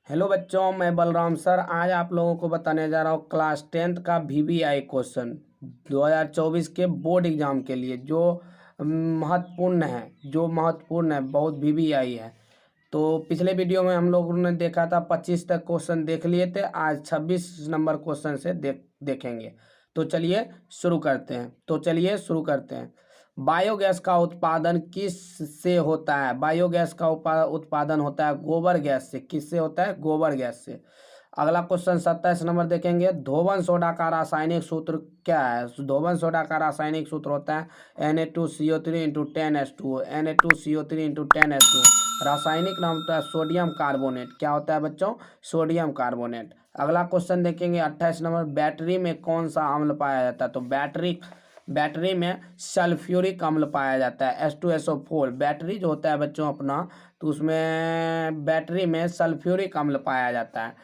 Hello बच्चों, मैं Balram sir आज आप लोगों को बताने जा रहा हूँ क्लास 10th का VVI क्वेश्चन 2024 के बोर्ड एग्जाम के लिए जो महत्वपूर्ण है बहुत VVI है। तो पिछले वीडियो में हम लोगों ने देखा था 25 तक क्वेश्चन देख लिए थे। आज 26 नंबर क्वेश्चन से देखेंगे। तो चलिए शुरू करते हैं। बायोगैस का उत्पादन किस से होता है? बायोगैस का उत्पादन होता है गोबर गैस से। किससे होता है? गोबर गैस से। अगला क्वेश्चन 27 नंबर देखेंगे। धोवन सोडा का रासायनिक सूत्र क्या है? धोवन सोडा का रासायनिक सूत्र होता है Na2CO3 into 10H2O। Na2CO3 into 10H2O। रासायनिक नाम होता है सोडियम कार्बोनेट। क्या होता है बच्चों? Sodium carbonate. अगला क्वेश्चन देखेंगे 28 नंबर। बैटरी में कौन सा अम्ल पाया जाता है? तो बैटरी में सल्फ्यूरिक अम्ल पाया जाता है H2SO4। बैटरी जो होता है बच्चों अपना, तो उसमें बैटरी में सल्फ्यूरिक अम्ल पाया जाता है।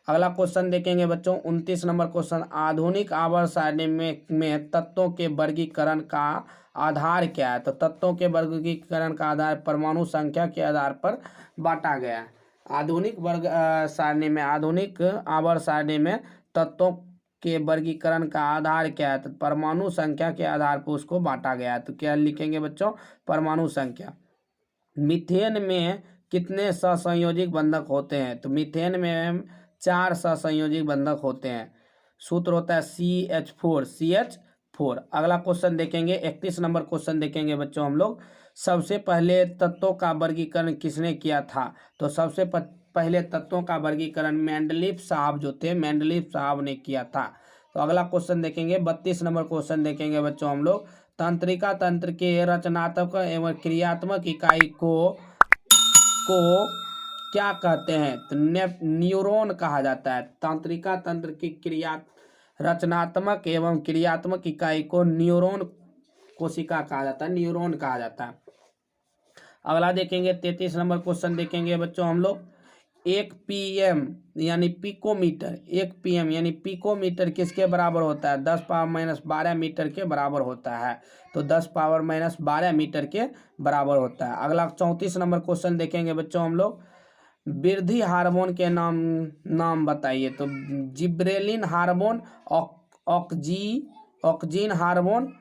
अगला क्वेश्चन देखेंगे बच्चों 29 नंबर क्वेश्चन। आधुनिक आवर्त सारणी में तत्वों के वर्गीकरण का आधार क्या है? तो तत्वों के वर्गीकरण का आधार परमाणु संख्या के आधार पर बांटा गया है। आधुनिक आवर्त सारणी में तत्वों के वर्गीकरण का आधार क्या है? तो परमाणु संख्या के आधार पर उसको बांटा गया है। तो क्या लिखेंगे बच्चों? परमाणु संख्या। मीथेन में कितने सहसंयोजिक बंधक होते हैं? तो मीथेन में 4 सहसंयोजिक बंधक होते हैं। सूत्र होता है CH4। अगला क्वेश्चन देखेंगे 31 नंबर क्वेश्चन देखेंगे बच्चों हम लोग। सबसे पहले तत्वों का वर्गीकरण किसने किया था? तो सबसे पहले तत्वों का वर्गीकरण मेंडलीफ साहब जो थे, मेंडलीफ साहब ने किया था। तो अगला क्वेश्चन देखेंगे 32 नंबर क्वेश्चन देखेंगे बच्चों हम लोग। तंत्रिका तंत्र के रचनात्मक एवं क्रियात्मक इकाई को क्या कहते हैं? तो न्यूरॉन कहा जाता है। तंत्रिका तंत्र की रचनात्मक एवं क्रियात्मक इकाई को न्यूरॉन कोशिका कहा जाता है, न्यूरॉन कहा जाता है। अगला देखेंगे 33 नंबर क्वेश्चन देखेंगे बच्चों हम लोग। 1 PM यानी पिकोमीटर, 1 PM यानी पिकोमीटर किसके बराबर होता है? 10⁻12 मीटर के बराबर होता है। तो 10⁻12 मीटर के बराबर होता है। अगला 34 नंबर क्वेश्चन देखेंगे बच्चों हम लोग। वृद्धि हार्मोन के नाम बताइए। तो gibberellin hormone, auxin hormone,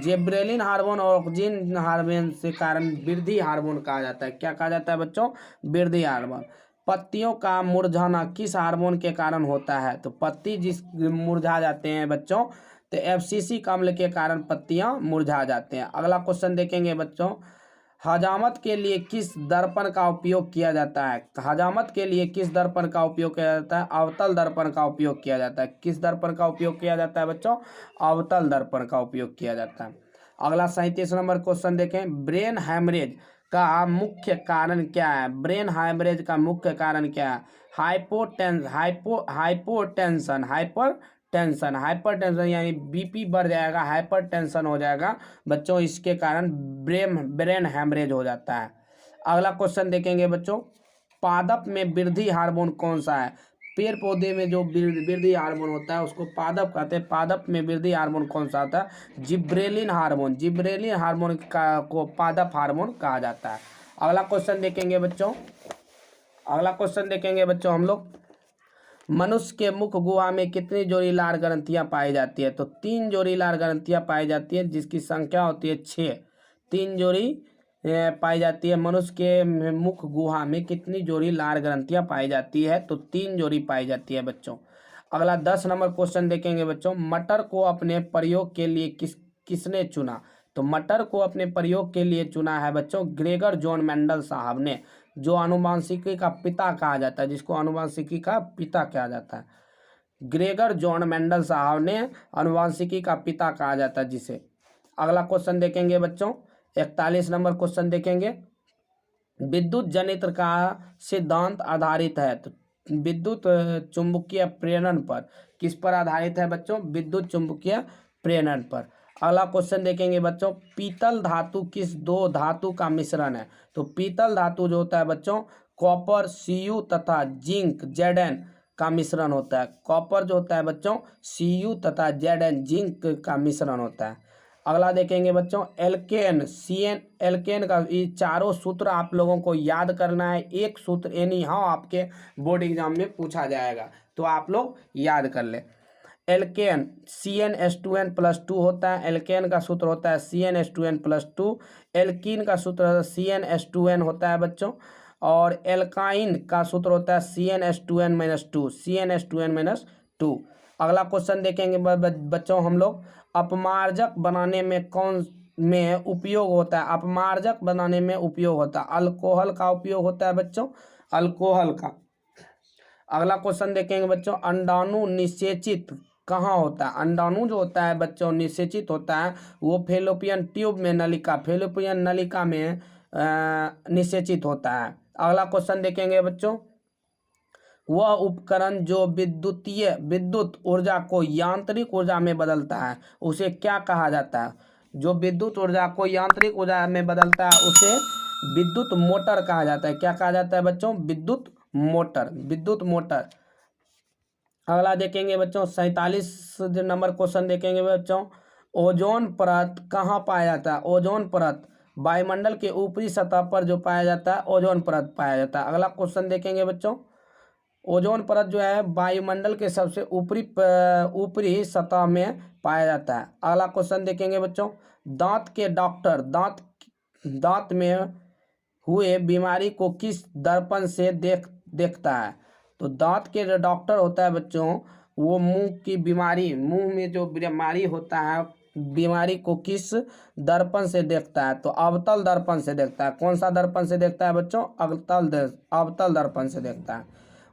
gibberellin hormone और ऑक्सीजन हार्मोन से कारण वृद्धि हार्मोन कहा जाता है। क्या कहा जाता है बच्चों? वृद्धि हार्मोन। पत्तियों का मुरझाना किस हार्मोन के कारण होता है? तो पत्ती जिस मुरझा जाते हैं बच्चों, तो FCC अम्ल के कारण पत्तियां मुरझा जाते हैं। अगला क्वेश्चन देखेंगे बच्चों। हजामत के लिए किस दर्पण का उपयोग किया जाता है? हजामत के लिए किस दर्पण का उपयोग किया जाता है? अवतल दर्पण का उपयोग किया जाता है। किस दर्पण का उपयोग किया जाता है बच्चों? अवतल दर्पण का उपयोग किया जाता है। अगला 37 नंबर क्वेश्चन देखें। ब्रेन हैमरेज का मुख्य कारण क्या है? ब्रेन हैमरेज का मुख्य कारण क्या है? हाइपरटेंशन यानी BP बढ़ जाएगा, हाइपरटेंशन हो जाएगा बच्चों, इसके कारण ब्रेन हैमरेज हो जाता है। अगला क्वेश्चन देखेंगे बच्चों। पादप में वृद्धि हार्मोन कौन सा है? पेड़ पौधे में जो वृद्धि हार्मोन होता है उसको पादप कहते हैं। पादप में वृद्धि हार्मोन कौन सा होता है? जिब्रेलिन हार्मोन को पादप हार्मोन कहा जाता है। अगला क्वेश्चन देखेंगे बच्चों हम लोग। मनुष्य के मुख गुहा में कितनी जोड़ी लार ग्रंथियां पाई जाती है? तो 3 जोड़ी लार ग्रंथियां पाई जाती है, जिसकी संख्या होती है 6। 3 जोड़ी पाई जाती है। मनुष्य के मुख गुहा में कितनी जोड़ी लार ग्रंथियां पाई जाती है? तो 3 जोड़ी पाई जाती है बच्चों। अगला 10 नंबर क्वेश्चन देखेंगे बच्चों। मटर को अपने प्रयोग के लिए किसने चुना? तो मटर को अपने प्रयोग के लिए चुना है बच्चों ग्रेगर जॉन मेंडल साहब ने, जो आनुवांशिकी का पिता कहा जाता है, जिसको आनुवांशिकी का पिता कहा जाता है। ग्रेगर जॉन मेंडल साहब ने आनुवांशिकी का पिता कहा जाता है जिसे। अगला क्वेश्चन देखेंगे बच्चों 41 नंबर क्वेश्चन देखेंगे। विद्युत जनित्र का सिद्धांत आधारित है। तो विद्युत चुंबकीय प्रेरण पर किस पर आधारित है बच्चों? विद्युत चुंबकीय प्रेरण पर। अगला क्वेश्चन देखेंगे बच्चों। पीतल धातु किस 2 धातु का मिश्रण है? तो पीतल धातु जो होता है बच्चों कॉपर Cu तथा जिंक Zn का मिश्रण होता है। कॉपर जो होता है बच्चों Cu तथा Zn जिंक का मिश्रण होता है। अगला देखेंगे बच्चों एल्केन, CN एल्केन का, ये चारों सूत्र आप लोगों को याद करना है। एक सूत्र एनी हाउ आपके बोर्ड एग्जाम में पूछा जाएगा, तो आप लोग याद कर ले। एल्केन CnH2n+2 होता है, एल्केन का सूत्र होता है CnH2n+2। एल्कीन का सूत्र CnH2n होता है बच्चों, और एल्काइन का सूत्र होता है CnH2n-2, CnH2n-2। अगला क्वेश्चन देखेंगे बच्चों हम लोग, अपमार्जक बनाने में कौन में उपयोग होता है? अपमार्जक बनाने में उपयोग होता है, अल्कोहल का उपयोग होता है बच्चों, अल्कोहल का। अगला क्वेश्चन देखेंगे बच्चों, अंडाणु निषेचित कहाँ होता है? अंडाणु जो होता है बच्चों निषेचित होता है वो फेलोपियन ट्यूब में, नलिका, फेलोपियन नलिका में निषेचित होता है। अगला क्वेश्चन देखेंगे बच्चों, वह उपकरण जो विद्युत ऊर्जा को यांत्रिक ऊर्जा में बदलता है उसे क्या कहा जाता है? जो विद्युत ऊर्जा को यांत्रिक ऊर्जा में बदलता है उसे विद्युत मोटर कहा जाता है। क्या कहा जाता है बच्चों? विद्युत मोटर, विद्युत मोटर। अगला देखेंगे बच्चों 47 नंबर क्वेश्चन देखेंगे बच्चों, ओजोन परत कहाँ पाया जाता है? ओजोन परत वायुमंडल के ऊपरी सतह पर जो पाया जाता है ओजोन परत पाया जाता है। अगला क्वेश्चन देखेंगे बच्चों, ओजोन परत जो है वायुमंडल के सबसे ऊपरी सतह में पाया जाता है। अगला क्वेश्चन देखेंगे बच्चों, दांत के डॉक्टर दांत में हुए बीमारी को किस दर्पण से देखता है? तो दांत के जो डॉक्टर होता है बच्चों वो मुंह की बीमारी, मुंह में जो बीमारी होता है बीमारी को किस दर्पण से देखता है? तो अवतल दर्पण से देखता है। कौन सा दर्पण से देखता है बच्चों? अवतल दर्पण से देखता है।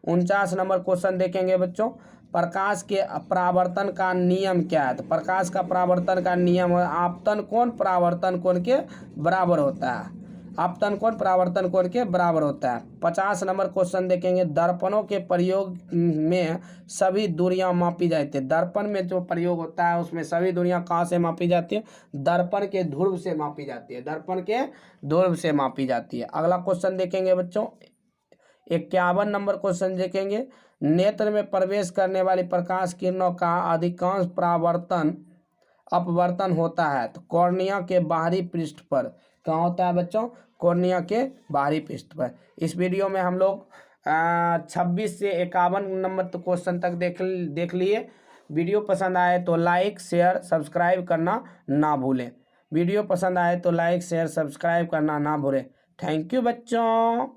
49 नंबर क्वेश्चन देखेंगे बच्चों, प्रकाश के परावर्तन का नियम क्या है? तो प्रकाश का परावर्तन का नियम है आपतन कोण परावर्तन कोण के बराबर होता है, आपतन कोण परावर्तन कोण के बराबर होता है। 50 नंबर क्वेश्चन देखेंगे, दर्पणों के प्रयोग में सभी दूरियां मापी जाती है। दर्पण में जो प्रयोग होता है उसमें सभी दूरियां कहाँ से मापी जाती है? दर्पण के ध्रुव से मापी जाती है, दर्पण के ध्रुव से मापी जाती है। अगला क्वेश्चन देखेंगे बच्चों 51 नंबर क्वेश्चन देखेंगे, नेत्र में प्रवेश करने वाली प्रकाश किरणों का अधिकांश अपवर्तन होता है तो कॉर्निया के बाहरी पृष्ठ पर। कहाँ होता है बच्चों? कॉर्निया के बाहरी पृष्ठ पर। इस वीडियो में हम लोग 26 से 51 नंबर क्वेश्चन तक देख लिए। वीडियो पसंद आए तो लाइक शेयर सब्सक्राइब करना ना भूलें। वीडियो पसंद आए तो लाइक शेयर सब्सक्राइब करना ना भूलें। थैंक यू बच्चों।